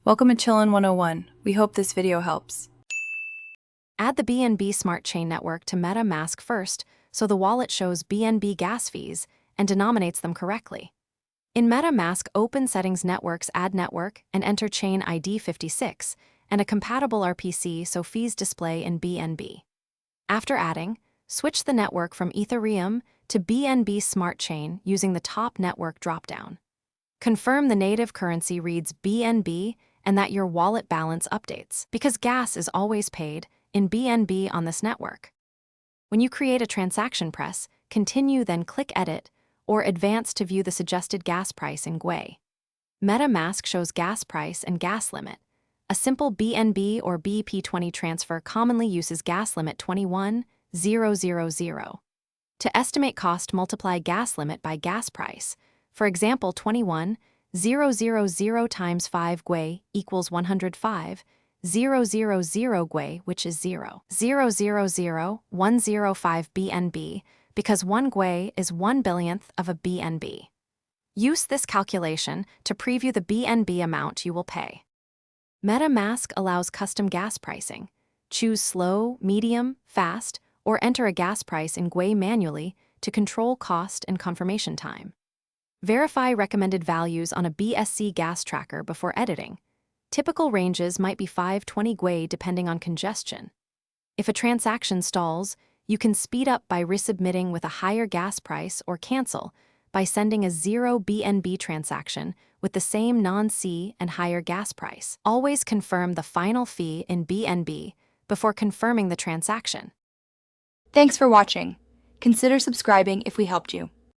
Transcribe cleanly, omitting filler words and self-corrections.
Welcome to Chillin' 101. We hope this video helps. Add the BNB Smart Chain Network to Metamask first so the wallet shows BNB gas fees and denominates them correctly. In Metamask, open Settings Networks, add network, and enter chain ID 56 and a compatible RPC so fees display in BNB. After adding, switch the network from Ethereum to BNB Smart Chain using the top network dropdown. Confirm the native currency reads BNB and that your wallet balance updates, because gas is always paid in BNB on this network. When you create a transaction, press Continue, then click Edit or Advance to view the suggested gas price in GUI. Metamask shows gas price and gas limit. A simple BNB or BP20 transfer commonly uses gas limit 21,000. To estimate cost, multiply gas limit by gas price. For example, 21,000 times 5 GUI equals 105,000 GUI, which is 0.000105 BNB, because 1 GUI is 1/1000th of a BNB. Use this calculation to preview the BNB amount you will pay. Metamask allows custom gas pricing. Choose slow, medium, fast, or enter a gas price in GUI manually to control cost and confirmation time. Verify recommended values on a BSC gas tracker before editing. Typical ranges might be 520 GUI depending on congestion. If a transaction stalls, you can speed up by resubmitting with a higher gas price or cancel by sending a 0 BNB transaction with the same non-C and higher gas price. Always confirm the final fee in BNB before confirming the transaction. Thanks for watching. Consider subscribing if we helped you.